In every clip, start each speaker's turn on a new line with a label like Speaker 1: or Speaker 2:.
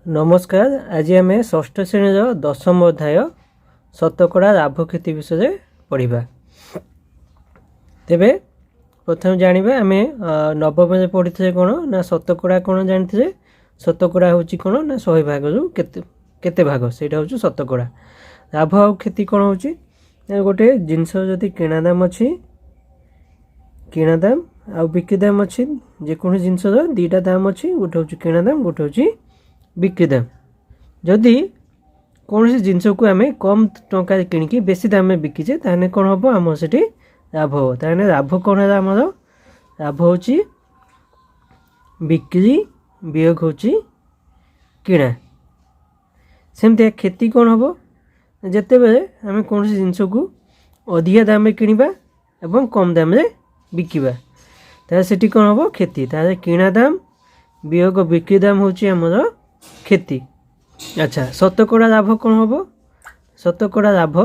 Speaker 1: नमस्कार। आज आम षष्ठ श्रेणी दशम अध्याय शतकड़ा लाभ क्षति विषय पढ़ा। तेबे प्रथम जानिबा आम नवम पढ़ी थे कौन ना शतकड़ा कौन जानी। शतकड़ा हूँ कौन ना 100 भाग रु केते भाग से शतकड़ा। लाभ आ क्षति कौन हो गोटे जिनस जदि किणा दाम अच्छी किणा दाम आ बिक्री दाम अच्छी जेकोसी जिनस दुईटा दाम अच्छी गोटे हूँ किणा दाम गोटे हूँ बिक्री दाम। जदि कौन सी जिनस को आम कम टंका किणिकी बेसी दाम में बिकीचे ताहने कौन हम आम से लाभ हम। ताहने लाभ कौन है आमर लाभ हूँ बिक्री वियोग हूँ किणा। सेमती क्षति कौन हम जिते बेले आम कौन सी जिनस को अधिका दाम में किणवा एवं कम दाम में बिकिबा ताहले सेठी कौन हम क्षति। ताहले किणा दाम वियोग बिक्री दाम हूँ आमर क्षति। अच्छा शतकड़ा लाभ कौन हम। शतकड़ा लाभ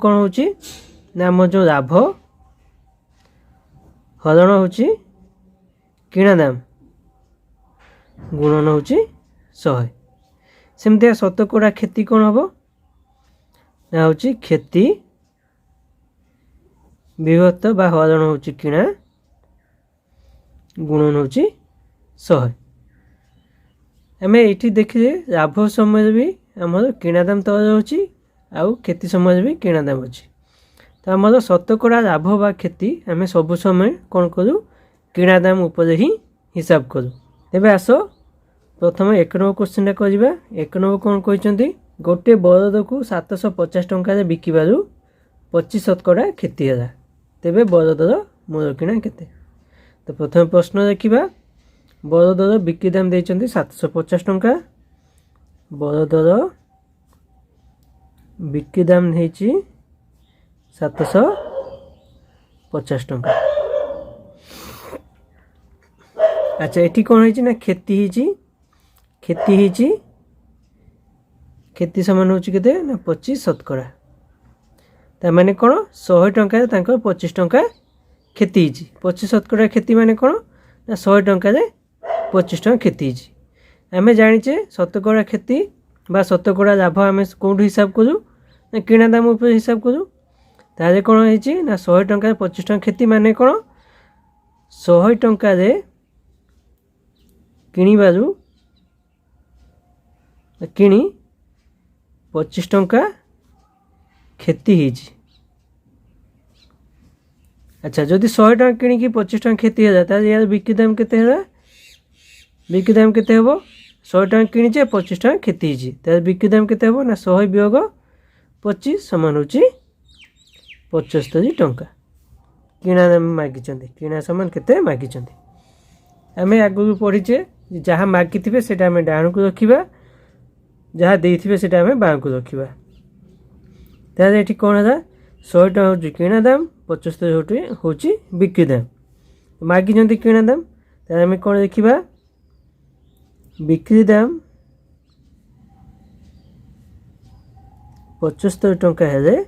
Speaker 1: कौन हो आम जो लाभ हरण हूँ किणा दाम गुणन हूँ 100। सेमती शतकड़ा क्षति कौन हम ना हूँ क्षति विभक्त बा हरण हूँ किणा गुणन हूँ 100। आम ये देखिए लाभ समय भी आमर किणा दाम तल रोचे आउ क्षति समय भी किणा दाम अच्छी। तो आमर शतकड़ा लाभ बा क्षति आम सब समय कौन करूँ किणा दाम उपर ही हिसाब करूँ। तेबे आस प्रथम 1 नंबर क्वेश्चन करवा। 1 नंबर कौन कहते गोटे बरद को 750 टंका बिकिबारु 25 शतकड़ा क्षति है। तेबे बरदर मूल किणा केते। तो प्रथम प्रश्न देखा बरदर बिक्री दाम देते 750 टंका। बरदर बिक्री दाम है 750 टंका। अच्छा ये कौन है ना क्षति क्षति समान हूँ के 25 शतकड़ा। तार कौन 100 टंका 25 टंका क्षति। 25 शतकड़ा क्षति माने कौन ना 100 टंका 25 टंका क्षति। आम जाचे शतकड़ा क्षति बा शतकड़ा लाभ आम कौट हिसाब करूँ ना किणा दाम उपर हिसाब करूँ। ताले कौन है ना 100 टंका 25 टंका क्षति माने कौन 100 टंका किणवारू किणी 25 टंका क्षति होगी। अच्छा जदि 100 टंका किणिकी 25 टंका क्षति है तार यार बिक्री दाम केते है। बिक्री दाम केते हम 100 टंका किणीचे 25 टंका क्षति होगी तार बिक्री दाम केते हम ना 100 वियोग 25 समान हूँ 75 टंका। किणा दाम मागिंट किणा समान केते मागिंट। आम आगु पढ़ीचे जहाँ मागिथे से डाण को रखा जहाँ देते से बाँ को रखा। तार ये कौन है 100 टंका हूँ किणा दाम 75 हूँ बिक्री दाम मागिंट किणा दाम। तार आम कौन देखा बिक्री दाम 75 टंका है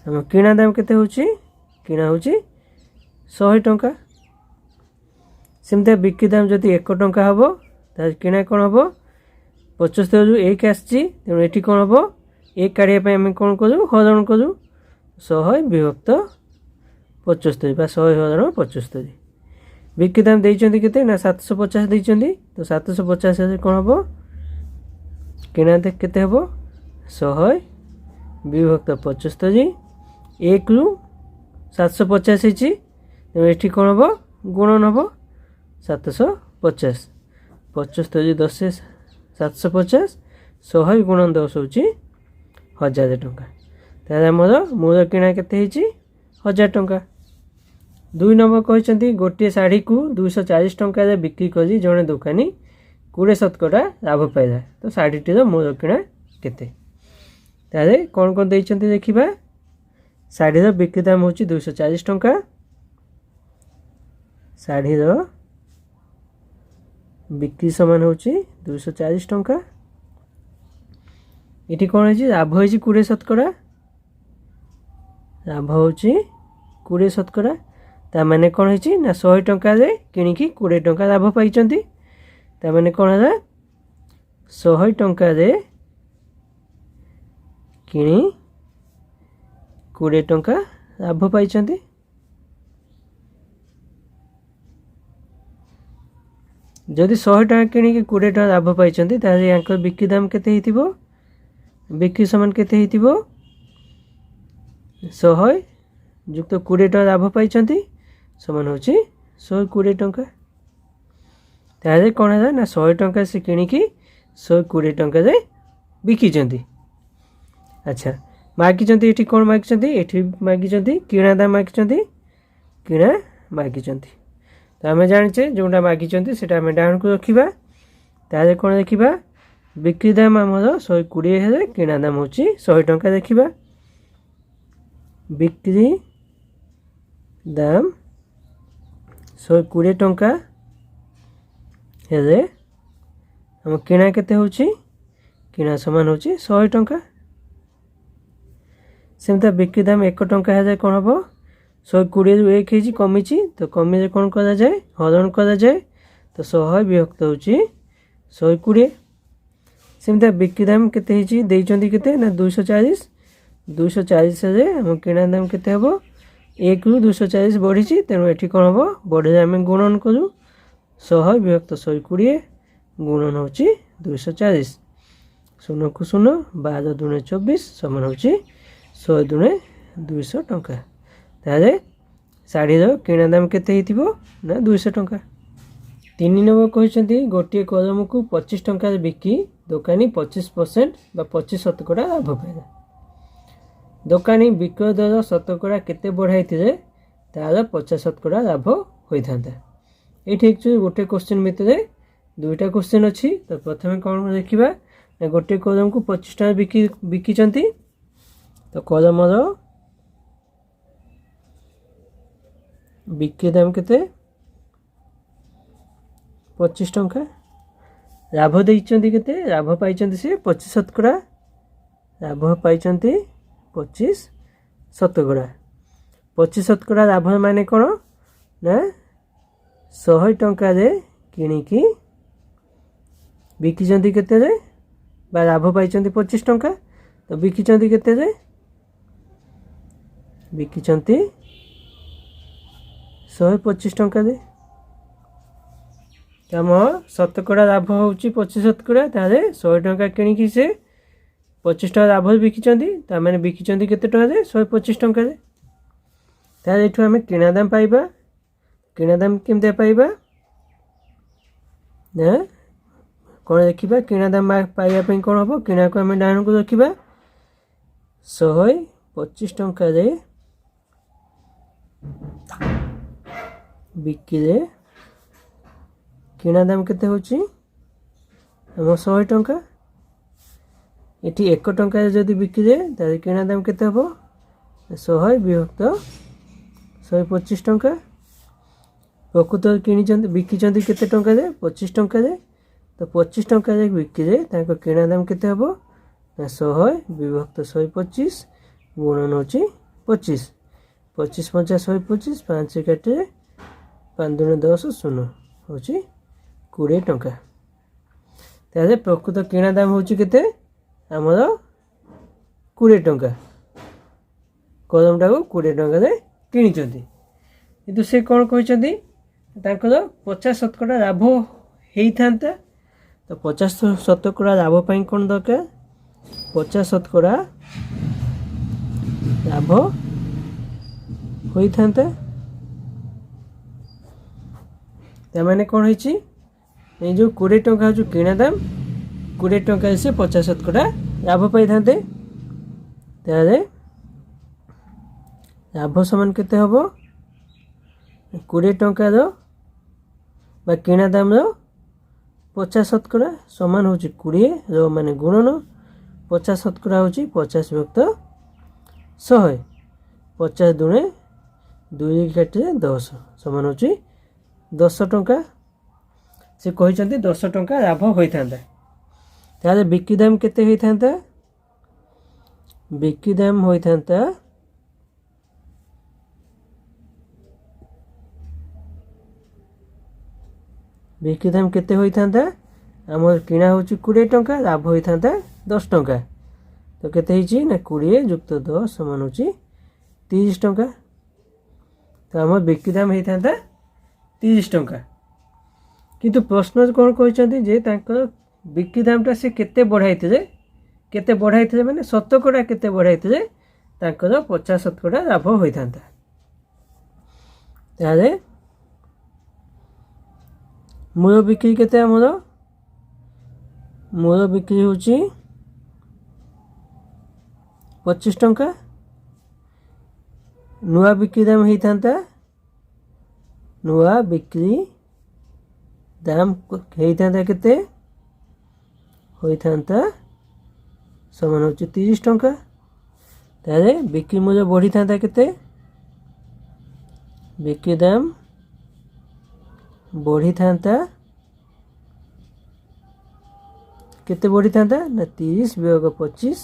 Speaker 1: आम किणा दाम केते हूँ किणा हूँ 100 टंका। सेमती बिक्री दाम जदि 1 टंका हम तार किणा कौन हम 75 रु 1 आसी तेणु ये कौन हम 1 काढ़ापी आम कौन करूँ हरण करूँ 100 विभक्त 75 बा 100 हरण 75। बिक्री दाम देते केते ना 750 देते तो 750 कौन हम किणा केते हम 100 विभक्त 75 1 रु 750 तेणु ये कौन हम गुणन हम 750 75 10 750 100 गुणन 10 हूँ 1000 टंका। तार आमर मूल किणा केते 1000 टंका। 2 नंबर कहते गोटे शाढ़ी को 240 टंका बिक्री कर जड़े दुकानी 20 शतकड़ा लाभ पाइला तो शाढ़ीटीर मूल किणा केते। तारे कौन कौन देते देखा शाढ़ीर बिक्री दाम हूँ 240 टंका। शाढ़ीर बिक्री समान हूँ 240 टंका। ये कौन है लाभ है 20 शतकड़ा लाभ हूँ 20 शतकड़ा ताने कौन है 100 टंका किणिकी 20 टंका लाभ पाई ताने कौन है 100 टंका किणी 20 टंका लाभ पाई जदि 100 टंका किणिकी 20 टंका लाभ पाई यहाँ बिक्री दाम केते बिक्री समान केते 100 युक्त 20 टंका लाभ पाई समान हूँ 120 टंका ताले कौन है ना 100 टंका से किणिकी 120 टंका बिकी। अच्छा मागिंट ये कौन मागिंट ये मागिंट किणा दाम मागिंट किणा मागिंट तो आम जाचे जोटा मागिंट से डाउन को रखा ताले कौन देखा बिक्री दाम आमर 120 है किणा दाम हूँ 100 टंका देखा बिक्री दाम 120 टंका हेले आम किणा केते होची किणा समान होची 100 टंका सेमता बिक्री दाम 1 टंका है कौन हम 120 रु 1 है कमी तो कमी कौन करा जाए हरण करा जाए तो 100 विभक्त होची 120 सेमता बिक्री दाम केते केते ना 240 है आम किणा दाम केते हम 1 रु 240 बढ़ी तेणु ये कौन हम बढ़े आम गुणन करूँ 100 विभक्त 120 गुणन हो 240 शून्य को शून्य 12 दूने 24 समान हो 100 दूने 200 टंका ताले शाढ़ीर किणा दाम केते ना 200 टंका। 3 नंबर कहते गोटे कलम को 25 टंका बिकी दोकानी 25% बा 25% लाभ पाइला दोकानी विक्रय दर 100% केते बढ़ाई तार 50% लाभ होता ये एक्चुअली गोटे क्वेश्चन भितर दुईटा क्वेश्चन अच्छी तो प्रथम कौन देखा गोटे कलम को 25 टका बिकी तो कलमर बिक्री दाम केते 25 टंका लाभ देइचंती केते लाभ पाई से 25% लाभ पाई 25% लाभ माने कौन ना 100 टंका किणिकी बिकी केते लाभ पाई 25 टंका तो बिकी केते बिकी 125 टंका आम 100 लाभ हो 25% ताले 100 टंका किणिकी से 25 टका लाभ बिकी मैंने बिकी केते टंका 125 टंका ताले एठू आम किणा दाम पाइबा किणा दाम केमते पाइबा ना कौन देखा किणा दाम पाइबा कौन हम किणा को आम डाउन को रखा 125 टंका बिक्री किणा दाम केते होची हम 100 टंका ये 1 टंका जदि बिक्री ताले किणा दाम केते हम 100 विभक्त 125 टंका प्रकृत किणी बिकी केते टंका 25 टंका तो 25 टंका बिक्री किणा दाम केते हम 100 विभक्त 125 गुणन हो 25 25 50 125 5 काटे 5 दूने 10 शून्य हो 20 टंका ताले प्रकृत किणा दाम होची केते आमर 20 टंका कलमटा को 20 टंका किणी किंतु से कौन कहते 50% लाभ होता तो 50% लाभ पाई कौन दरकार 50% लाभ होता मैंने कौन है जो 20 टंका जो किणा दाम 20 टंका से 50% लाभ पाई ताले लाभ समान केते हम 20 टंकार बा किणा दाम 50% समान हो 20 माने गुणन 50% हूँ 50 विभक्त 100 50 दूने 2 काटे 10 समान हो 10 टंका से कहते 10 टंका लाभ होता ताले बिक्री दाम केते होता बिक्री दाम होता ବିକ୍ରି ଦାମ କେତେ ହୋଇଥାନ୍ତା? ଆମର କିଣା ହେଉଛି 20 ଟଙ୍କା, ଲାଭ ହୋଇଥାନ୍ତା 10 ଟଙ୍କା। ତ କେତେ ହେଇଛି ନା 20 ଯୁକ୍ତ 10 ସମାନ ହେଉଛି 30 ଟଙ୍କା। ତ ଆମର ବିକ୍ରି ଦାମ ହେଇଥାନ୍ତା 30 ଟଙ୍କା। କିନ୍ତୁ ପ୍ରଶ୍ନ କ'ଣ କହିଛନ୍ତି ଯେ ତାଙ୍କର ବିକ୍ରି ଦାମଟା ସେ କେତେ ବଢ଼ାଇଥିଲେ ମାନେ ଶତକଡ଼ା କେତେ ବଢ଼ାଇଥିଲେ ତାଙ୍କର 50% ଲାଭ ହୋଇଥାନ୍ତା। ତାହେଲେ ମୂଳ ବିକ୍ରି କେତେ? ଆମର ମୂଳ ବିକ୍ରି ହେଉଛି 25 ଟଙ୍କା। ନୂଆ ବିକ୍ରି ଦାମ ହେଇଥାନ୍ତା କେତେ? ହୋଇଥାନ୍ତା ସମାନ ହେଉଛି 30 ଟଙ୍କା। ତାହେଲେ ବିକ୍ରି ମୂଲ୍ୟ ବଢ଼ିଥାନ୍ତା କେତେ? ବିକ୍ରି ଦାମ ବଢ଼ିଥାନ୍ତା କେତେ? ବଢ଼ିଥାନ୍ତା ନା 30 ବିୟୋଗ 25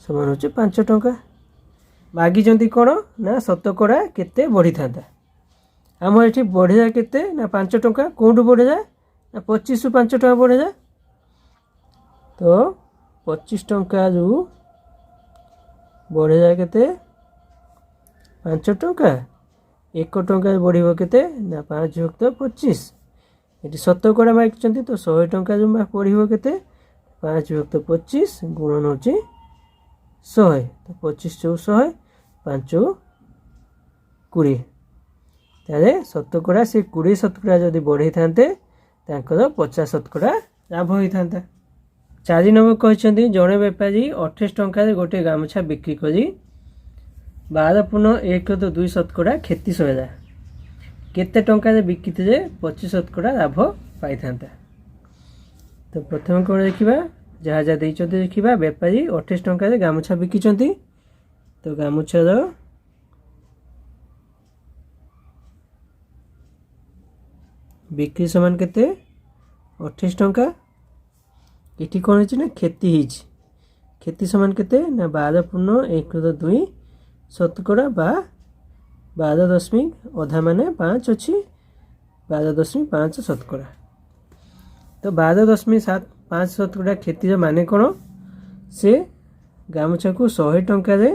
Speaker 1: ସମାନ ହେଉଛି 5 ଟଙ୍କା। ମାଗିଛନ୍ତି କ'ଣ ନା ଶତକଡ଼ା କେତେ ବଢ଼ିଥାନ୍ତା। ଆମର ଏଠି ବଢ଼ିଲା କେତେ ନା 5 ଟଙ୍କା। କେଉଁଠୁ ବଢ଼ିଲା ନା 25ରୁ 5 ଟଙ୍କା ବଢ଼ିଲା। ତ 25 ଟଙ୍କାରୁ ବଢ଼ିଲା କେତେ? 5 ଟଙ୍କା। 1 ଟଙ୍କାରେ ବଢ଼ିବ କେତେ ନା 5 ଯୁକ୍ତ 25। ଏଠି ଶତକଡ଼ା ମାଗିଛନ୍ତି ତ 100 ଟଙ୍କାରୁ ବଢ଼ିବ କେତେ? 5 ଯୁକ୍ତ 25 ଗୁଣନ ହେଉଛି 100। ତ 25 ଚଉ 100, 5 20। ତାହେଲେ ଶତକଡ଼ା ସେ 20% ଯଦି ବଢ଼େଇଥାନ୍ତେ ତାଙ୍କର 50% ଲାଭ ହୋଇଥାନ୍ତା। 4 ନମ୍ବର କହିଛନ୍ତି ଜଣେ ବେପାରୀ 28 ଟଙ୍କାରେ ଗୋଟିଏ ଗାମୁଛା ବିକ୍ରି କରି 12.1-2% କ୍ଷତି ସହିଲା। କେତେ ଟଙ୍କାରେ ବିକିଥିଲେ 25% ଲାଭ ପାଇଥାନ୍ତା? ତ ପ୍ରଥମେ କ'ଣ ଦେଖିବା? ଯାହା ଯାହା ଦେଇଛନ୍ତି ଦେଖିବା। ବେପାରୀ 28 ଟଙ୍କାରେ ଗାମୁଛା ବିକିଛନ୍ତି। ତ ଗାମୁଛାର ବିକ୍ରି ସମାନ କେତେ? 28 ଟଙ୍କା। ଏଠି କ'ଣ ହେଇଛି ନା କ୍ଷତି ହେଇଛି। କ୍ଷତି ସମାନ କେତେ ନା 12.1-2% ବା 12 ଅଧା ମାନେ 5 ଅଛି 12.5%। ତ 12.5% କ୍ଷତିର ମାନେ କ'ଣ? ସେ ଗାମୁଛାକୁ 100 ଟଙ୍କାରେ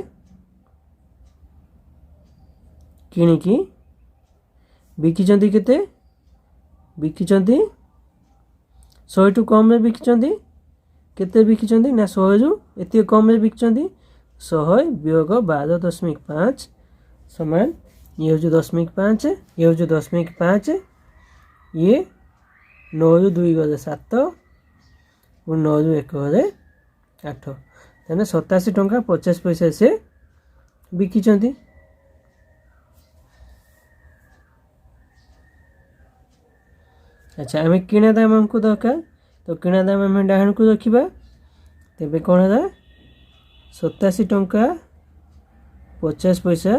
Speaker 1: କିଣିକି ବିକିଛନ୍ତି କେତେ? ବିକିଛନ୍ତି 100ଠୁ କମ୍ରେ ବିକିଛନ୍ତି। କେତେ ବିକିଛନ୍ତି ନା 100ରୁ ଏତିକି କମ୍ରେ ବିକିଛନ୍ତି। 100 ବିୟୋଗ 12.5 ସମାନ ଇଏ ହେଉଛି 0.5, ଇଏ ହେଉଛି 0.5, ଇଏ 9ରୁ 2 ଗଲେ 7, 9ରୁ 1 ଗଲେ 8। ତାହେଲେ 87 ଟଙ୍କା 50 ପଇସା ସେ ବିକିଛନ୍ତି। ଆଚ୍ଛା, ଆମେ କିଣା ଦାମ ଆମକୁ ଦରକାର। ତ କିଣା ଦାମ ଆମେ ଡାହାଣକୁ ରଖିବା। ତେବେ କ'ଣ ହେଲା? 87 ଟଙ୍କା 50 ପଇସା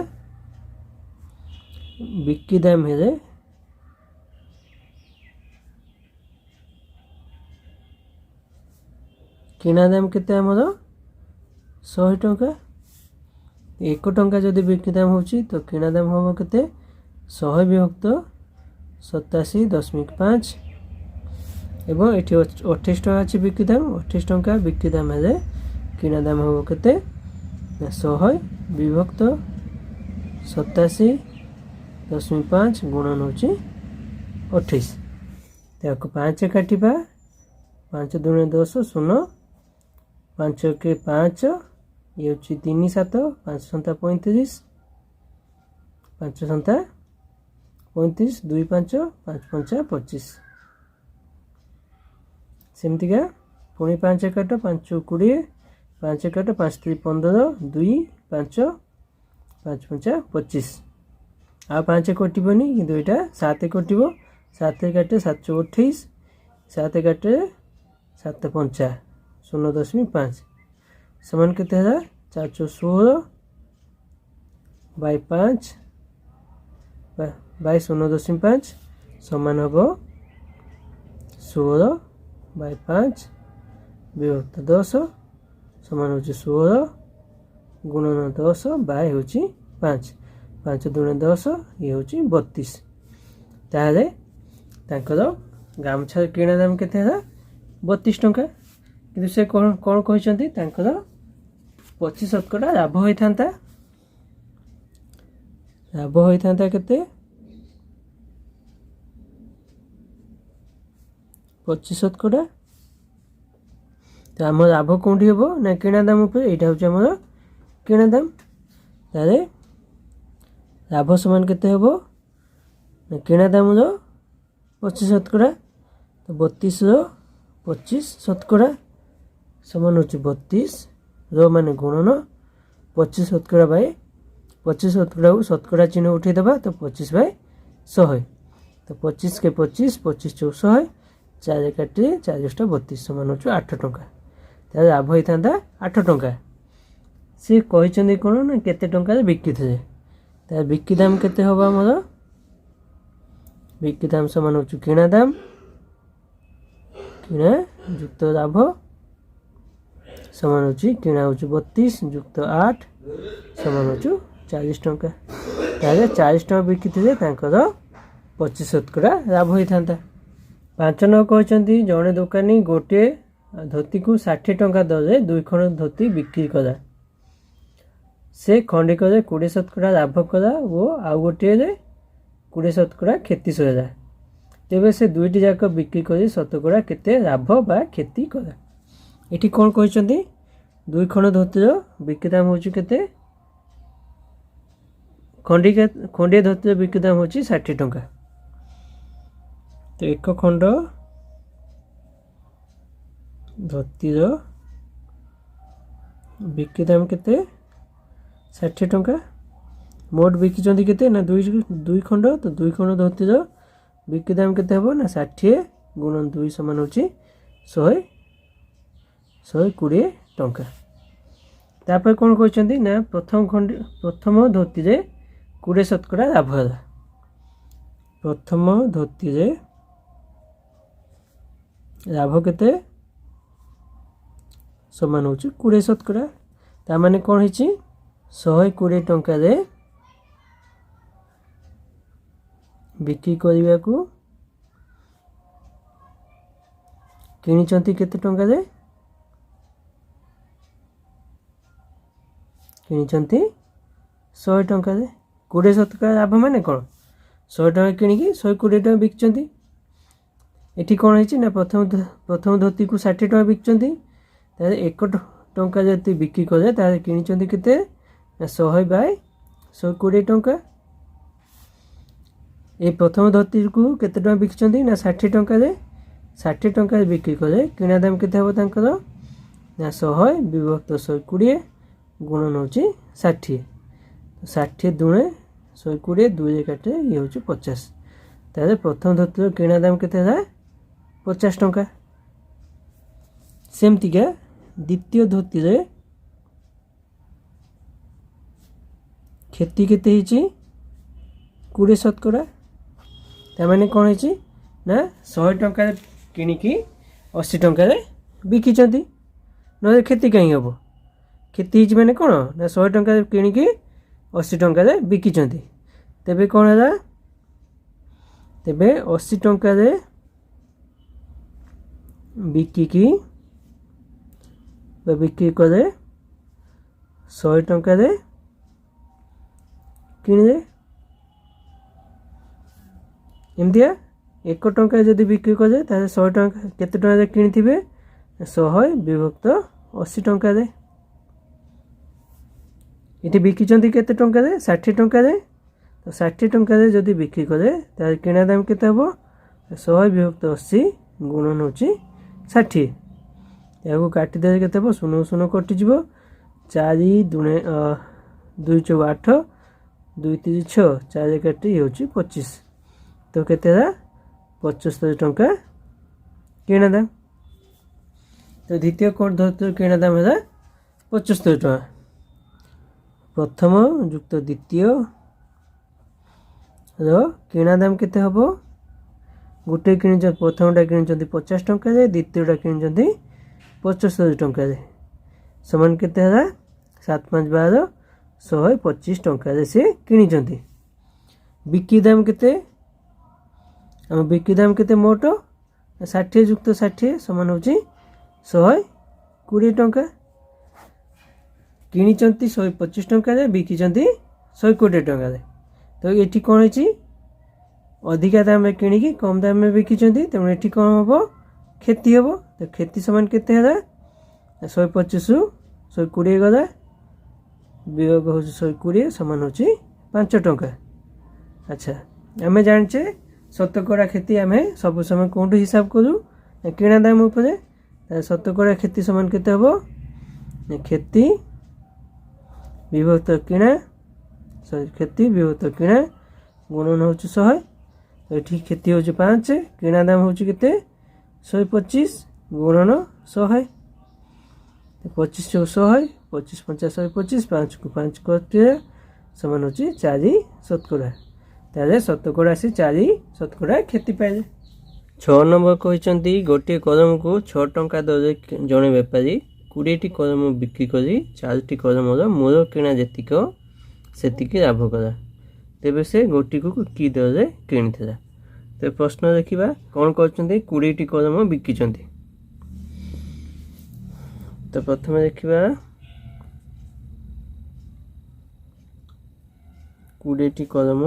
Speaker 1: ବିକ୍ରି ଦାମ ହେଲେ କିଣା ଦାମ କେତେ? ଆମର 100 ଟଙ୍କା। 1 ଟଙ୍କା ଯଦି ବିକ୍ରି ଦାମ ହେଉଛି ତ କିଣା ଦାମ ହେବ କେତେ? 100 ବିଭକ୍ତ 87.5 ଏବଂ ଏଠି 28 ଟଙ୍କା ଅଛି ବିକ୍ରି ଦାମ। 28 ଟଙ୍କା ବିକ୍ରି ଦାମ ହେଲେ କିଣା ଦାମ ହେବ କେତେ ନା 100 ବିଭକ୍ତ 87.5 ଗୁଣନ ହେଉଛି 28। ତାକୁ 5 କାଟିବା। 5 ଦୁणे 10 ଶୂନ, 5 କେ 5 ଇଏ ହେଉଛି 3 7, 5 ସନ୍ତା 35, 5 ସନ୍ତା 35, 2 5, 5 5 25। ସେମିତିକା ପୁଣି 5 କାଟ, 5 20, 5 କାଟ, 5 3 15, 2 5, 5 5 25। ଆଉ 5 କଟିବନି କିନ୍ତୁ ଏଇଟା 7 କଟିବ। 7 କାଟେ 7 28, 7 କାଟେ 7 5 0.5 ସମାନ କେତେ ହେଲା? 4 16 ବାଇ 5 ବାଇ 0.5 ସମାନ ହେବ 16 ବାଇ 5 ବିଭକ୍ତ 10 ସମାନ ହେଉଛି 16 ଗୁଣନ 10 ବାଇ ହେଉଛି 5। 5 ଦୁणे 10 ଇଏ ହେଉଛି 32। ତାହେଲେ ତାଙ୍କର ଗାମୁଛା କିଣା ଦାମ କେତେ ହେଲା 32 ଟଙ୍କା। କିନ୍ତୁ ସେ କ'ଣ କହିଛନ୍ତି ତାଙ୍କର 25% ଲାଭ ହୋଇଥାନ୍ତା। ଲାଭ ହୋଇଥାନ୍ତା କେତେ 25%। ତ ଆମର ଲାଭ କେଉଁଠି ହେବ ନା କିଣା ଦାମ ଉପରେ। ଏଇଟା ହେଉଛି ଆମର କିଣା ଦାମ। ତାହେଲେ ଲାଭ ସମାନ କେତେ ହେବ ନା କିଣା ଦାମର 25%। ତ 32ର 25% ସମାନ ହେଉଛି 32 ମାନେ ଗୁଣନ 25% ବାଇ 25%କୁ ଶତକଡ଼ା ଚିହ୍ନ ଉଠେଇଦେବା। ତ 25/100। ତ 25 × 25 25 × 100 4 କାଟିଲେ 4 × 32 ସମାନ ହେଉଛି 8 ଟଙ୍କା। ତାହେଲେ ଲାଭ ହେଇଥାନ୍ତା 8 ଟଙ୍କା। ସେ କହିଛନ୍ତି କ'ଣ ନା କେତେ ଟଙ୍କାରେ ବିକିଥିଲେ। ତାହେଲେ ବିକି ଦାମ କେତେ ହେବ ଆମର ବିକି ଦାମ ସମାନ ହେଉଛି କିଣା ଦାମ କିଣା ଯୁକ୍ତ ଲାଭ ସମାନ ହେଉଛି କିଣା ହେଉଛି 32 ଯୁକ୍ତ 8 ସମାନ ହେଉଛି 40 ଟଙ୍କା। ତାହେଲେ 40 ଟଙ୍କା ବିକିଥିଲେ ତାଙ୍କର 25% ଲାଭ ହେଇଥାନ୍ତା। 5 ନମ୍ବର କହିଛନ୍ତି ଜଣେ ଦୋକାନୀ ଗୋଟିଏ ଧୋତିକୁ 60 ଟଙ୍କା ଦରରେ 2 ଖଣ୍ଡ ଧୋତି ବିକ୍ରି କଲା। ସେ ଖଣ୍ଡିକରେ 20% ଲାଭ କଲା ଓ ଆଉ ଗୋଟିଏରେ 20% କ୍ଷତି ସହିଲା। ତେବେ ସେ ଦୁଇଟି ଯାକ ବିକ୍ରି କରି ଶତକଡ଼ା କେତେ ଲାଭ ବା କ୍ଷତି କଲା। ଏଠି କ'ଣ କହିଛନ୍ତି 2 ଖଣ୍ଡ ଧୋତିର ବିକ୍ରି ଦାମ ହେଉଛି କେତେ ଖଣ୍ଡିଏ ଧୋତିର ବିକ୍ରି ଦାମ ହେଉଛି 60 ଟଙ୍କା। ତ 1 ଖଣ୍ଡ ଧୋତିର ବିକ୍ରି ଦାମ କେତେ 60 ଟଙ୍କା। ମୋଟ ବିକିଛନ୍ତି କେତେ ନା 2 ଖଣ୍ଡ। ତ 2 ଖଣ୍ଡ ଧୋତିର ବିକ୍ରି ଦାମ କେତେ ହେବ ନା 60 × 2 ସମାନ ହେଉଛି 120 ଟଙ୍କା। ତାପରେ କ'ଣ କହିଛନ୍ତି ନା ପ୍ରଥମ ଧୋତିରେ 20% ଲାଭ ହେଲା। ପ୍ରଥମ ଧୋତିରେ ଲାଭ କେତେ ସମାନ ହେଉଛି 20%। ତାମାନେ କ'ଣ ହେଇଛି 120 ଟଙ୍କାରେ ବିକ୍ରି କରିବାକୁ କିଣିଛନ୍ତି କେତେ ଟଙ୍କାରେ କିଣିଛନ୍ତି 100 ଟଙ୍କାରେ। 20% ଲାଭ ମାନେ କ'ଣ 100 ଟଙ୍କା କିଣିକି 120 ଟଙ୍କା ବିକିଛନ୍ତି। ଏଠି କ'ଣ ହେଇଛି ନା ପ୍ରଥମ ଧୋତିକୁ 60 ଟଙ୍କା ବିକିଛନ୍ତି। ତାହେଲେ 1 ଟଙ୍କା ଯଦି ବିକ୍ରି କଲେ ତାହେଲେ କିଣିଛନ୍ତି କେତେ 100/120 ଟଙ୍କା। ଏ ପ୍ରଥମ ଧୋତିକୁ କେତେ ଟଙ୍କା ବିକିଛନ୍ତି ନା 60 ଟଙ୍କାରେ। 60 ଟଙ୍କାରେ ବିକ୍ରି କଲେ କିଣା ଦାମ କେତେ ହେବ ତାଙ୍କର ନା 100 ବିଭକ୍ତ 120 ଗୁଣନ ହେଉଛି 60। 60 ଦୁଣେ 120 2ରେ କାଟିଲେ ଇଏ ହେଉଛି 50। ତାହେଲେ ପ୍ରଥମ ଧୋତିର କିଣା ଦାମ କେତେ ହେଲା 50 ଟଙ୍କା। ସେମିତିକା ଦ୍ୱିତୀୟ ଧୋତିରେ କ୍ଷତି କେତେ ହେଇଛି 20%। ତାମାନେ କ'ଣ ହେଇଛି ନା 100 ଟଙ୍କାରେ କିଣିକି 80 ଟଙ୍କାରେ ବିକିଛନ୍ତି। ନହେଲେ କ୍ଷତି କାହିଁ ହେବ। କ୍ଷତି ହେଇଛି ମାନେ କ'ଣ ନା 100 ଟଙ୍କାରେ କିଣିକି 80 ଟଙ୍କାରେ ବିକିଛନ୍ତି। ତେବେ କ'ଣ ହେଲା ତେବେ 80 ଟଙ୍କାରେ ବିକିକି ବିକ୍ରି କଲେ 100 ଟଙ୍କାରେ କିଣିଲେ। ଏମିତିଆ 1 ଟଙ୍କାରେ ଯଦି ବିକ୍ରି କଲେ ତାହେଲେ 100 ଟଙ୍କା କେତେ ଟଙ୍କାରେ କିଣିଥିବେ 100 ବିଭକ୍ତ 80 ଟଙ୍କାରେ। ଏଠି ବିକିଛନ୍ତି କେତେ ଟଙ୍କାରେ 60 ଟଙ୍କାରେ। ତ 60 ଟଙ୍କାରେ ଯଦି ବିକ୍ରି କଲେ ତାହେଲେ କିଣା ଦାମ କେତେ ହେବ 100 ବିଭକ୍ତ 80 ଗୁଣନ ହେଉଛି 60। ଏହାକୁ କାଟିଦେଲେ କେତେ ହେବ 0 0 କଟିଯିବ। 4 ଦୁଣେ 2 × 8 2 3 6 4 କାଟି ହେଉଛି 25। ତ କେତେ ହେଲା 75 ଟଙ୍କା କିଣା ଦାମ। ତ ଦ୍ୱିତୀୟ ଧୋତିର କିଣା ଦାମ ହେଲା 75 ଟଙ୍କା। ପ୍ରଥମ ଯୁକ୍ତ ଦ୍ୱିତୀୟର କିଣା ଦାମ କେତେ ହେବ ଗୋଟେ କିଣିଛନ୍ତି ପ୍ରଥମଟା କିଣିଛନ୍ତି 50 ଟଙ୍କାରେ ଦ୍ୱିତୀୟଟା କିଣିଛନ୍ତି 75 ଟଙ୍କାରେ ସମାନ କେତେ ହେଲା 7 5 12 125 ଟଙ୍କାରେ ସେ କିଣିଛନ୍ତି। ବିକ୍ରି ଦାମ କେତେ ଆମ ବିକ୍ରି ଦାମ କେତେ ମୋଟ 60 ଯୁକ୍ତ 60 ସମାନ ହେଉଛି 120 ଟଙ୍କା। କିଣିଛନ୍ତି 125 ଟଙ୍କାରେ, ବିକିଛନ୍ତି 120 ଟଙ୍କାରେ। ତ ଏଠି କ'ଣ ହେଇଛି, ଅଧିକା ଦାମରେ କିଣିକି କମ୍ ଦାମରେ ବିକିଛନ୍ତି, ତେଣୁ ଏଠି କ'ଣ ହେବ, କ୍ଷତି ହେବ। ତ କ୍ଷତି ସମାନ କେତେ ହେଲା, 125ରୁ 120 ଗଲା, ବିୟୋଗ ହେଉଛି 120 ସମାନ ହେଉଛି 5 ଟଙ୍କା। ଆଚ୍ଛା, ଆମେ ଜାଣିଛେ ଶତକଡ଼ା କ୍ଷତି ଆମେ ସବୁ ସମୟ କେଉଁଠୁ ହିସାବ କରୁ, କିଣା ଦାମ ଉପରେ। ଶତକଡ଼ା କ୍ଷତି ସମାନ କେତେ ହେବ, କ୍ଷତି ବିଭକ୍ତ କିଣା, କ୍ଷତି ବିଭକ୍ତ କିଣା ଗୁଣନ ହେଉଛି 100। ଏଠି କ୍ଷତି ହେଉଛି 5, କିଣା ଦାମ ହେଉଛି କେତେ, 125 ଗୁଣନ 100। 25 × 100, 25 × 5 = 125, 5 କୁ 5 କରିଥିଲେ ସମାନ ହେଉଛି 4 ଶତକଡ଼ା। ତାହେଲେ ଶତକଡ଼ା ଆସି 4 ଶତକଡ଼ା କ୍ଷତି ପାଇଲେ। 6 ନମ୍ବର କହିଛନ୍ତି, ଗୋଟିଏ କଲମକୁ 6 ଟଙ୍କା ଦରରେ ଜଣେ ବେପାରୀ 20ଟି କଲମ ବିକ୍ରି କରି 4ଟି କଲମର ମୂଳ କିଣା ଯେତିକ ସେତିକି ଲାଭ କଲା। ତେବେ ସେ ଗୋଟିକୁ କି ଦରରେ କିଣିଥିଲା। ତ ପ୍ରଶ୍ନ ଦେଖିବା, କ'ଣ କରୁଛନ୍ତି, 20ଟି କଲମ ବିକିଛନ୍ତି। ତ ପ୍ରଥମେ ଦେଖିବା 20ଟି କଲମ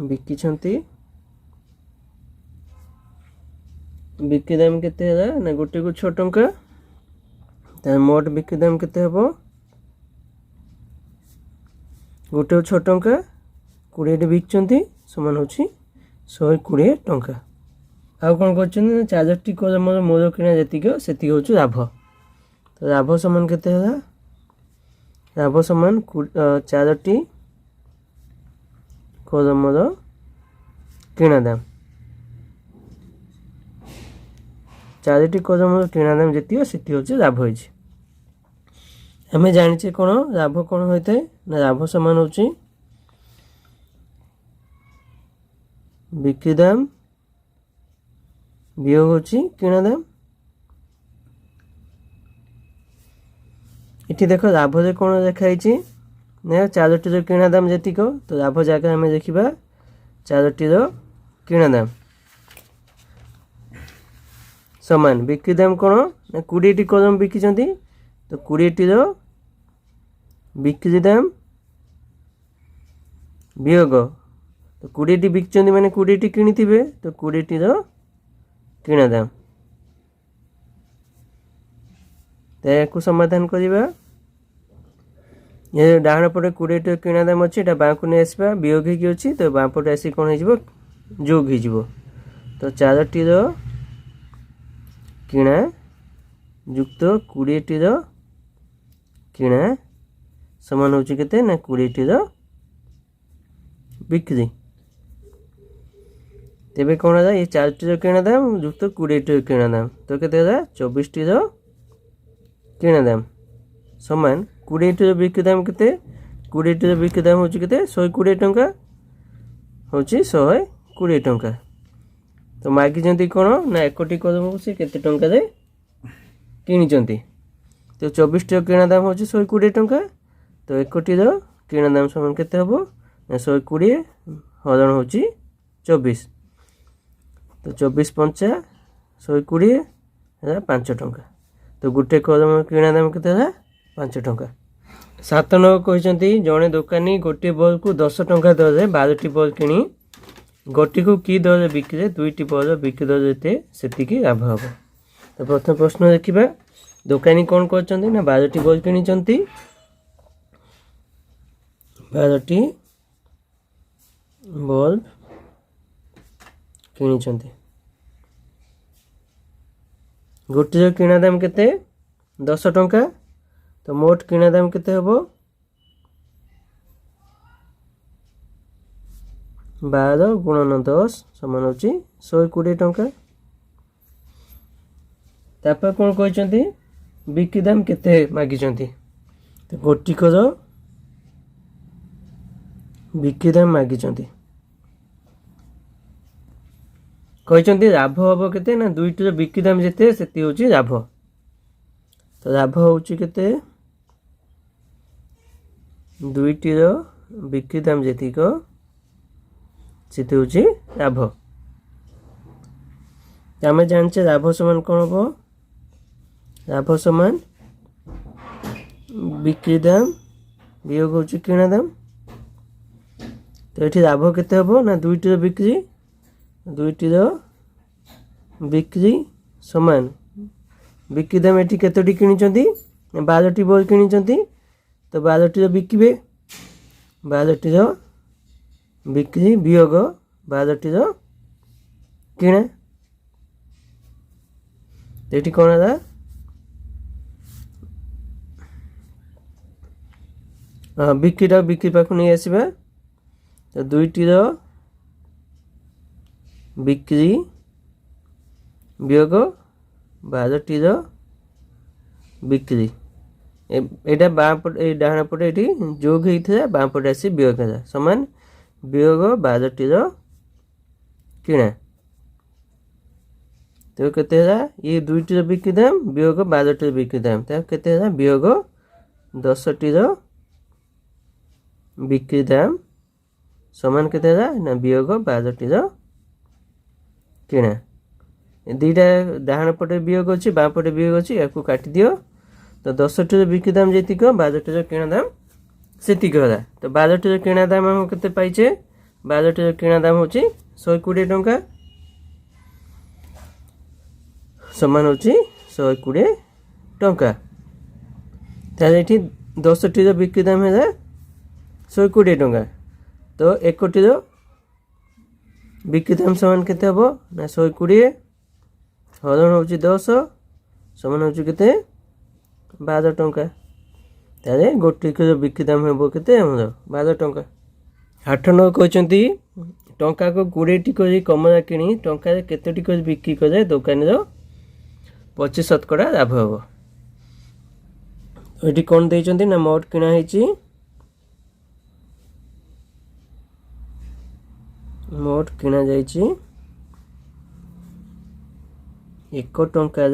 Speaker 1: ବିକିଛନ୍ତି, ବିକ୍ରି ଦାମ କେତେ ହେଲା ନା ଗୋଟିକୁ 6 ଟଙ୍କା। ତାହେଲେ ମୋଟ ବିକ୍ରି ଦାମ କେତେ ହେବ, ଗୋଟିକୁ 6 ଟଙ୍କା, 20ଟି ବିକିଛନ୍ତି ସମାନ ହେଉଛି 120 ଟଙ୍କା। ଆଉ କ'ଣ କରୁଛନ୍ତି ନା 4ଟି କଲମର ମୂଳ କିଣା ଯେତିକି ସେତିକି ହେଉଛି ଲାଭ। ତ ଲାଭ ସମାନ କେତେ ହେଲା, ଲାଭ ସମାନ 4ଟି କଲମର କିଣା ଦାମ, 4ଟି କଲମର କିଣା ଦାମ ଯେତିକି ସେତିକି ହେଉଛି ଲାଭ ହେଇଛି। ଆମେ ଜାଣିଛେ କ'ଣ ଲାଭ କ'ଣ ହୋଇଥାଏ ନା ଲାଭ ସମାନ ହେଉଛି ବିକ୍ରି ଦାମ ବିୟୋଗ ହେଉଛି କିଣା ଦାମ। ଏଠି ଦେଖ ଲାଭରେ କ'ଣ ଲେଖା ହେଇଛି ନା 4ଟିର କିଣା ଦାମ ଯେତିକ, ତ ଲାଭ ଜାଗାରେ ଆମେ ଦେଖିବା 4ଟିର କିଣା ଦାମ ସମାନ ବିକ୍ରି ଦାମ କ'ଣ ନା 20ଟି କଲମ ବିକିଛନ୍ତି, ତ 20ଟିର ବିକ୍ରି ଦାମ ବିୟୋଗ, ତ 20ଟି ବିକିଛନ୍ତି ମାନେ 20ଟି କିଣିଥିବେ, ତ 20ଟିର କିଣା ଦାମ। ତ ଏହାକୁ ସମାଧାନ କରିବା। ଏ ଡାହାଣ ପଟେ 20ଟିର କିଣା ଦାମ ଅଛି, ଏଇଟା ବାଁକୁ ନେଇ ଆସିବା, ବିୟୋଗ ହେଇକି ଅଛି, ତ ବାଁ ପଟେ ଆସି କ'ଣ ହେଇଯିବ, ଯୋଗ ହେଇଯିବ। ତ 4ଟିର କିଣା ଯୁକ୍ତ 20ଟିର କିଣା ସମାନ ହେଉଛି କେତେ ନା 20ଟିର ବିକ୍ରି। ତେବେ କ'ଣ ହେଲା, ଏ 4ଟିର କିଣା ଦାମ ଯୁକ୍ତ 20ଟିର କିଣା ଦାମ, ତ କେତେ ହେଲା 24ଟିର କିଣା ଦାମ ସମାନ 20ଟିର ବିକ୍ରି ଦାମ କେତେ, 20ଟିର ବିକ୍ରି ଦାମ ହେଉଛି କେତେ 120 ଟଙ୍କା, ହେଉଛି 120 ଟଙ୍କା। ତ ମାଗିଛନ୍ତି କ'ଣ ନା 1ଟି କଲମକୁ ସେ କେତେ ଟଙ୍କାରେ କିଣିଛନ୍ତି। ତ 24ଟିର କିଣା ଦାମ ହେଉଛି 120 ଟଙ୍କା, ତ 1ଟିର କିଣା ଦାମ ସମାନ କେତେ ହେବ ନା 120 ହରଣ ହେଉଛି 24, ତ 24 × 5 120 ହେଲା 5 ଟଙ୍କା। ତ ଗୋଟେ କଲମ କିଣା ଦାମ କେତେ ହେଲା 5 ଟଙ୍କା। 7 ନମ୍ବର କହିଛନ୍ତି, ଜଣେ ଦୋକାନୀ ଗୋଟିଏ ବଲ୍କୁ 10 ଟଙ୍କା ଦରରେ 12ଟି ବଲ୍ କିଣି ଗୋଟିକୁ କି ଦରରେ ବିକିଲେ 2ଟି ବଲ୍ର ବିକ୍ରି ଦର ଯେତେ ସେତିକି ଲାଭ ହେବ। ତ ପ୍ରଥମ ପ୍ରଶ୍ନ ଦେଖିବା, ଦୋକାନୀ କ'ଣ କରିଛନ୍ତି ନା 12ଟି ବଲ୍ କିଣିଛନ୍ତି, 12ଟି ବଲ୍ କିଣିଛନ୍ତି, ଗୋଟିର କିଣା ଦାମ କେତେ 10 ଟଙ୍କା, ତ ମୋଟ କିଣା ଦାମ କେତେ ହେବ 12 ଗୁଣନ 10 ସମାନ ହେଉଛି 120 ଟଙ୍କା। ତାପରେ କ'ଣ କହିଛନ୍ତି, ବିକ୍ରି ଦାମ କେତେ ମାଗିଛନ୍ତି, ତ ଗୋଟିକର ବିକ୍ରି ଦାମ ମାଗିଛନ୍ତି, କହିଛନ୍ତି ଲାଭ ହେବ କେତେ ନା 2ଟିର ବିକ୍ରି ଦାମ ଯେତେ ସେତିକି ହେଉଛି ଲାଭ। ତ ଲାଭ ହେଉଛି କେତେ, 2ଟିର ବିକ୍ରି ଦାମ ଯେତିକ ସେତେ ହେଉଛି ଲାଭ। आम जाने लाभ समान कौन हम लाभ समान बिक्री दाम वियोग हूँ किणा दाम। तो ये लाभ केते हम ना दुईटर बिक्री समान बिक्री दाम ये केतोटी किनी 12टी बॉल किनी। तो 12टी बिकिबे 12टी बिक्री वियोग 12टी किणा। तो ये कौन है बिक्रीटा बिक्री पाख नहीं आसवा। तो दुईटर बिक्री वियोग 12टी बिक्री एटा बाँ पटे डाण पटे ये जोग होता बाँ पटे आसी वियोग है समान वियोग 12टी किणा। तो केते ये दुईटर बिक्री दाम वियोग 12टी बिक्री दाम तो केते वियोग 10टी बिक्री दाम समान केते ना वियोग 12टी किणा। दुईटा डाण पटे वियोग अच्छी बाँ पटे वियोग अच्छी या काटी दियो। तो 10टी बिक्री दाम जी 12टी किणा दाम से है। तो 12टी किणा दाम हम केते पाइचे 12टी किणा दाम हूँ 120 टंका समान हूँ 120 टंका। ताले ये 10टी बिक्री दाम है 120 टंका। तो 1टी बिक्री दाम समान केते हम ना 120 हरण हूँ 10 समान हूँ केते 12 टंका। ताले गोटे बिक्री दाम हम केते 12 टंका। 8 9 कहते टंका को 20टी कर कमला किणी टंका केतोटी कर बिक्री करे दुकान 25% लाभ हम। ये कौन देते ना मोट किणा मोट किणा जाइए 1 टंका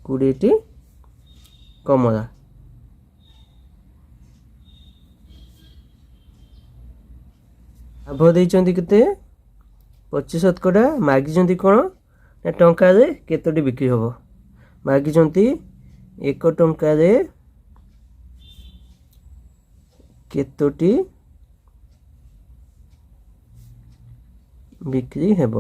Speaker 1: 20टी कमला। लाभ देते केते 25% मागिं कौन ना टंका केतोटी बिक्री हम मागिं 1 टंका केतोटी बिक्री हेब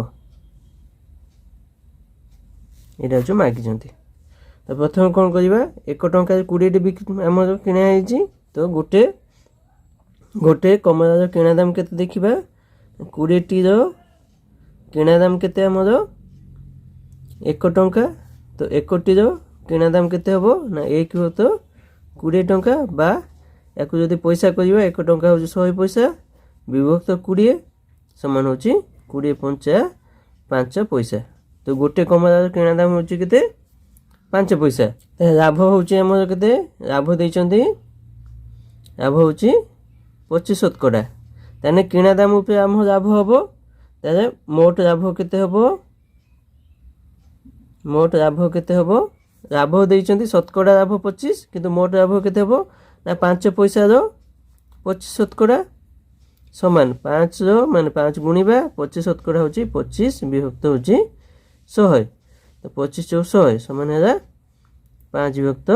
Speaker 1: यहाँ हूँ मागिं। तो प्रथम कौन करवा 1 टंका 20टी बिक्री आम किणा। तो गोटे गोटे कमलार किणा दाम केते देखा 20टी किणा दाम केते आमर 1 टंका। तो 1टी किणा दाम केते हम ना 1 तो 20 टंका बा या जदि पैसा करवा 1 टंका हूँ 100 पैसा विभक्त 20 समान हूँ 20 पंचा 5 पैसा। तो गोटे कमलार किणा दाम हूँ केते 5 पैसा। लाभ हूँ आमर केते लाभ देते लाभ हूँ 25%। ताने किणा दाम उपर आम लाभ हम ताले मोट लाभ केते हम मोट लाभ केते हम लाभ देते 100% लाभ 25 किंतु मोट लाभ केते हम ना 5 पैसा 25% समान 5 मान 5 गुणिबा 25% हूँ 25 विभक्त हूँ 100। तो 25 × 100 समान है 5 विभक्त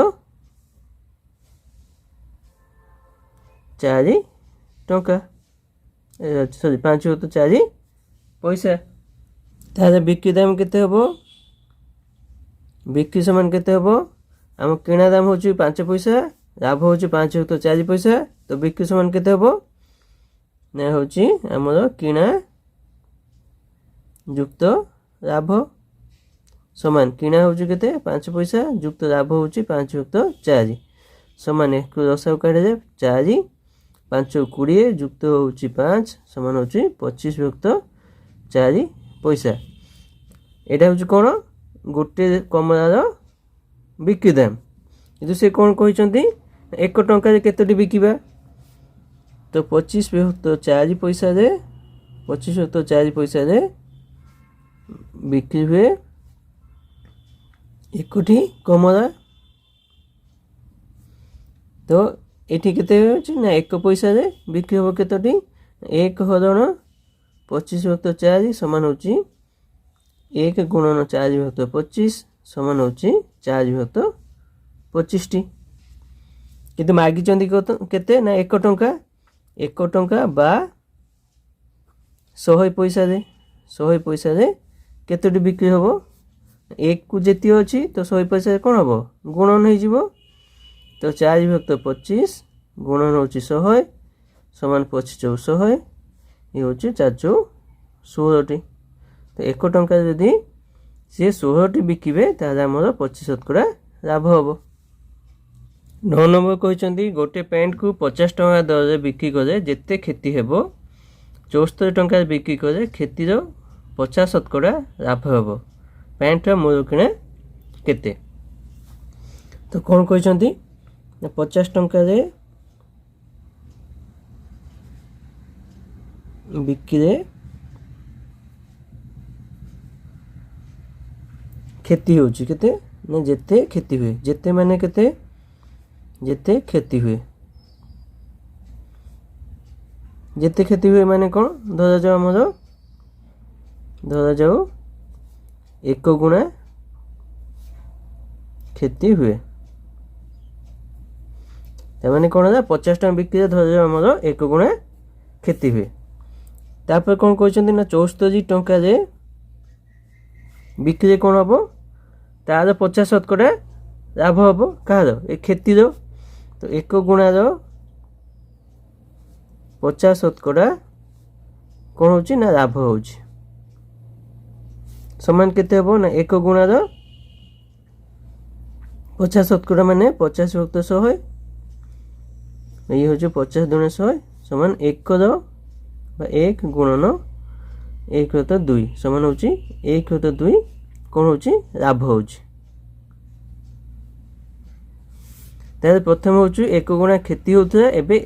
Speaker 1: 4 टंका सॉरी 5 विभक्त 4 पैसा। ताले बिक्री दाम केते हम बिक्री समान केते हम आम किणा दाम हूँ 5 पैसा लाभ हूँ 5 विभक्त 4 पैसा। तो बिक्री समान केते हम ना हूँ आमर किणा युक्त लाभ समान किणा हूँ केते 5 पैसा युक्त लाभ हूँ 5 विभक्त 4 समान एक रसाऊ काढ़े 4 5 20 युक्त हूँ 5 समान हूँ 25 विभक्त 4 पैसा। यहाँ हूँ कौन गोटे कमलार बिक्री दाम किंतु से कौन कहते 1 टंका केतोटी बिकिबा। तो 25 विभक्त 4 पैसा 25 विभक्त 4 पैसा बिक्री हुए 1टी कमला। तो ये केते ना 1 पैसा बिक्री हम केतोटी 1 हरण 25 विभक्त 4 समान हूँ 1 गुणन 4 विभक्त 25 समान होची 4 विभक्त 25 टी किंतु मागिचंदी केते ना 1 टंका 1 टंका बा 100 पैसा दे 100 पैसा दे केतोटी बिक्री हबो 1 को जेती अछि तो 100 पैसा कोन हबो गुणन हे जिवो तो 4 विभक्त 25 गुणन होची 100 समान 25 100 ये होची 4 16 टी तो 1 टंका जदि से 16 टी बिकिबे ताजा हमर 25% लाभ हबो 9 नंबर कहते गोटे पैंट को 50 टंका दर बिक्री करे जिते क्षति हेबो 74 टंका बिक्री करे क्षतिर 50% लाभ हेबो पैंट मूल्य किणे केते तो कौन कहते 50 टंका बिक्री क्षति होची केते ना जेते क्षति हुए जेते माने केते जेते क्षति हुए जेते क्षति हुए माने कौन धरा जाओ हमर धरा जाओ 1 गुणा क्षति हुए तामाने कौन है 50 टका बिक्री धरा जाओ हमर 1 गुणा क्षति हुए तापर कौन कहते ना 74 टंका रे बिक्री कौन हम तार 50% लाभ हम कह क्षति तो 1 गुणार 50% कौन हो ना लाभ हो समान केते हम ना 1 गुणार 50% माने 50 विभक्त 100 ये हूँ 50 दूने 100 समान 1 1 गुणन 1 विभक्त 2 समान हूँ 1 विभक्त 2 कौन हो लाभ हो प्रथम हूँ 1 गुणा क्षति होता एबे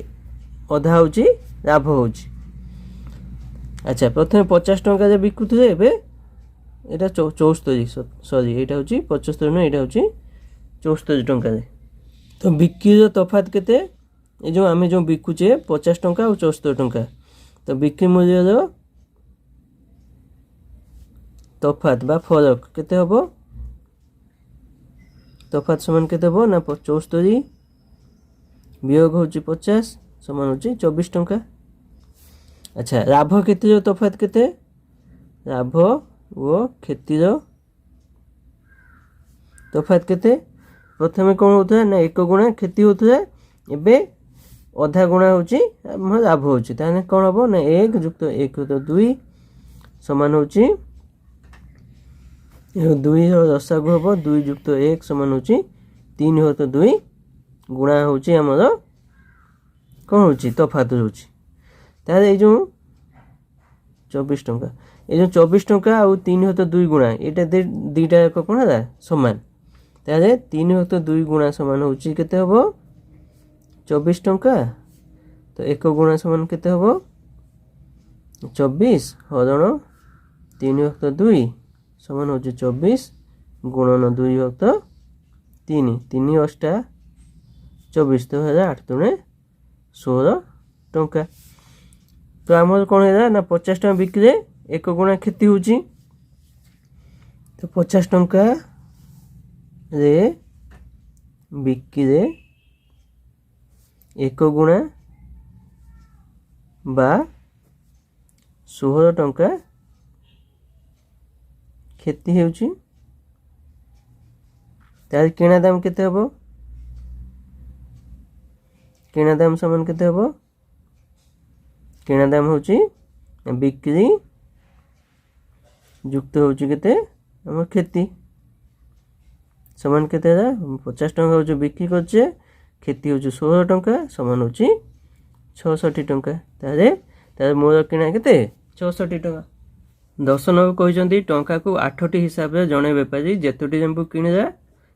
Speaker 1: अधा हूँ लाभ हो अच्छा प्रथम 50 टंका बिकुथे एबे एटा 74 सॉरी एटा हूँ 75 ना एटा हूँ 74 टंका तो बिक्री तफात केते ये जो आमे जो बिकुचे 50 टंका और 74 टंका तो बिक्री मूल्य तफात बा फरक केते हबो तफात समान केते हबो ना 74 वियोग होची 50 समान होची 24 टंका अच्छा लाभ केते जो तफात केते लाभ वो क्षतिर तफात केते प्रथमे कोन होता है ना 1 गुणा क्षति होता है एबे आधा गुणा होची लाभ होची ताने कोन हबो ना 1 + 1 + 2 समान होची 2 रसागु हम 2 + 1 समान हो 3 हो तो 2 गुणा होमर कौन हो तफात हो जो 24 टंका ये जो 24 टंका आउ 3 हो तो 2 गुणा ये दीटा एक कौन है सामान ताले 3 हो तो 2 गुणा सामान हो केते हबो 24 टंका तो 1 गुणा सामान केते हबो 24 हरण 3 हो तो 2 समान हो 24 गुणन 2 विभक्त 3 3 8 24 तो 8 दूने 16 टंका तो आम कौन है ना 50 टका बिक्री 1 गुणा क्षति हो तो 50 टंका रे बिक्री 1 गुणा बा 16 टंका क्षति होची तार किणा दाम केते हबो किणा दाम समान केते हबो किणा दाम होची बिक्री युक्त होची केते हमर क्षति समान केते 50 टंका हो बिक्री करछे क्षति होची 16 टंका समान होची 66 टंका तार मोर किणा केते 66 टंका 10 नंबर कहते टंका को 8 हिसाब से जड़े बेपारी जेतोटी जेम्बू किणा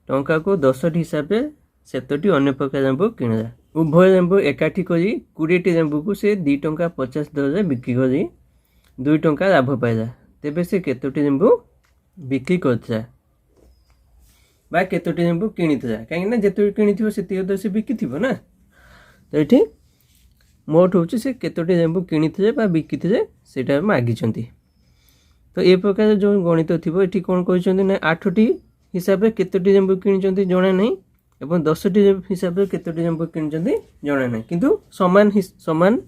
Speaker 1: टंका को 10 हिसाब से सेतोटी अन्य प्रकार जेम्बू किणा उभय जेम्बू एकाठी करी 20 जेम्बू को से 2 टंका 50 दर बिक्री करी 2 टंका लाभ पाइला तेबे से केतोटी जेम्बू बिक्री करता बा केतोटी जेम्बू किणीला कहीं जेतोटी किणी से दर से बिकी ना तो ये मोट हूँ से केतोटी जेम्बू किणी बिकी से मागिंट तो ए प्रकार जो गणित थी ये कौन कहते ना 8टी हिसाब से केतोटी जेम्बु किनी जना नहीं एवं 10टी हिसाब से केतोटी जेम्बु किनी जना नहीं किंतु समान समान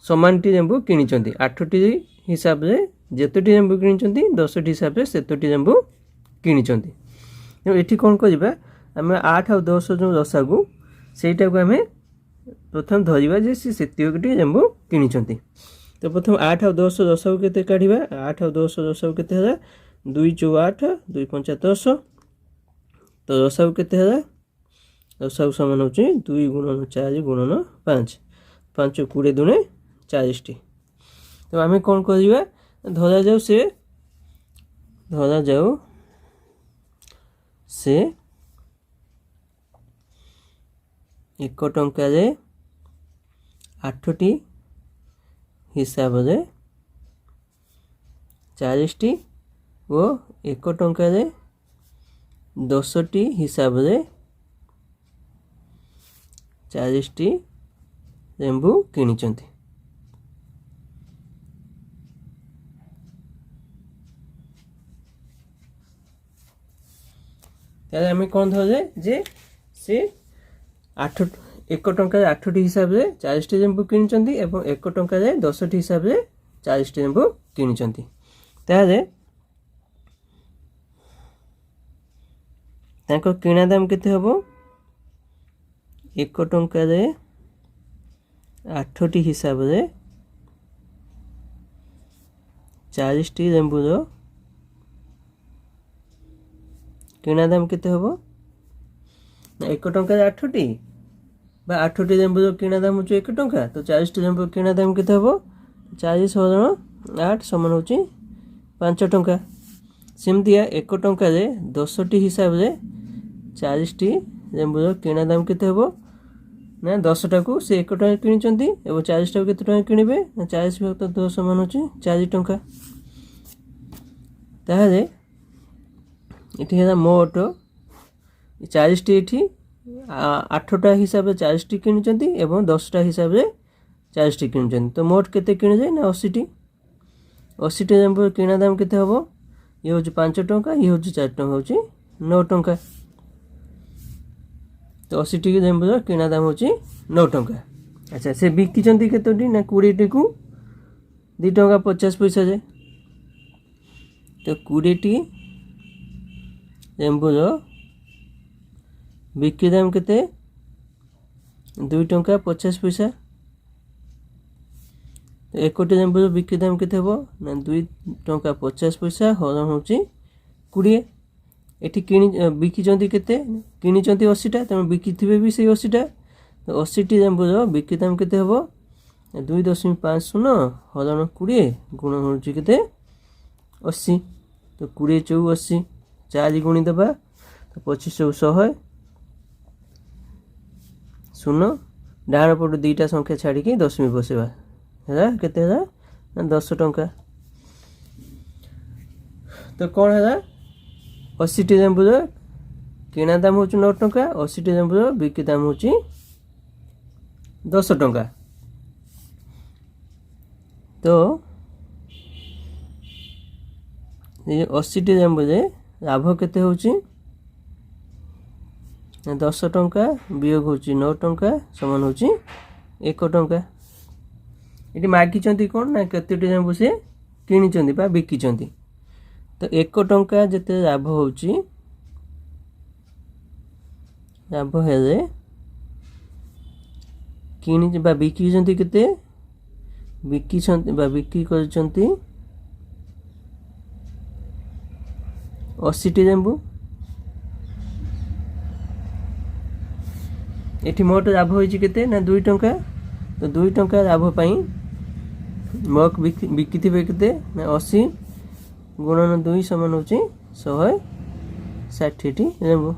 Speaker 1: समानटी जेम्बु किनी 8टी हिसाब से जेतोटी जेम्बु किनी 10टी हिसाब से सेतोटी जेम्बु किनी ये कौन करवा आम 8 और 10 जो दशागु सेटा को आम प्रथम धरवा जे सेतिकटी जेम्बु किनी तो प्रथम 8 और 10 दशागु केते काढ़िबा 8 और 10 दशागु केते होला 2 × 8 2 × 5 10 तो दशागु केते होला दशागु समान होची 2 × 4 × 5 5 20 दुने 40 टी तो आम कौन करवा धरा जाऊ से 1 टंकार 8टी हिसाब से 40 टी और 1 टंकार 10टी हिसाब से 40 टी जेम्बु किनी आम कौन धरे जे से 1 टंकार 8टी हिसाब से 40 टी जेम्बु किनी एवं 1 टंकार 10टी हिसाब से 40 टी जेम्बु किनी किणा दाम केते हबो 1 टंकार 8टी हिसाब से 40 टी जेम्बुर किणा दाम केते हबो 1 टंकार 8टी 8टी जेम्बुर किणा दाम होची 1 टंका तो 40 टी जेम्बुर किणा दाम केते हबो 40 × 8 समान होची 5 टंका सेमतिया 1 टंकार 10टी हिसाब से 40 टी जेम्बुर किणा दाम केते हबो ना 10टा को से 1 टंका किनी एवं 40 टा केते टंका किनिबे ना 40 + 10 समान होची 4 टंका ताहले इठी है मोट 40 टी इठी 8टा हिसाब से 40 टी किनी एवं 10टा हिसाब से 40 टी किनी तो मोट केते किनी जाए ना 80 टी 80 टी जेम्बुर किणा दाम केते हबो ये होची 5 टंका ये होची 4 टंका होची 9 टंका तो 80 टी जेम्बुर किणा दाम होची 9 टंका अच्छा से बिकी केतोटी ना 20 टी को 2 टंका 50 पैसा जे तो 20 टी जेम्बुर बिक्री दाम केते 2 टंका 50 पैसा तो 1 टी जेम्बुर बिक्री दाम केते हबो ना 2 टंका 50 पैसा हरण होची 20 एठी किनी बिकी केते किनी 80टा तेणु बिकी थिबे भी से 80टा तो 80 टी जेम्बुर बिक्री दाम केते हबो 2.50 हरण 20 गुण होची केते 80 तो 20 × 80 4 गुणी दबा तो 25 × 100 शून्य डाण पटू 2टा संख्या छाड़ी की 10 बसेबा है केते है 10 टंका तो कौन है 80 टी जेम्बुर किणा दाम होची 9 टंका 80 टी जेम्बुर बिक्री दाम होची 10 टंका तो ये 80 टी जेम्बुर लाभ केते होची 10 टंका वियोग होची 9 टंका समान होची 1 टंका ये मागिचंती कौन ना केतोटी जेम्बु से किनी बा बिकी तो 1 टंका जेते लाभ होची लाभ हेले किनी बा बिकी केते बिकी बा बिक्री करचंती 80 टी जेम्बु एठी मोट लाभ होईची केते ना 2 टंका तो 2 टंका लाभ पई मक बिकी थिबे केते ना 80 × 2 समान होची 160 टी जेम्बु।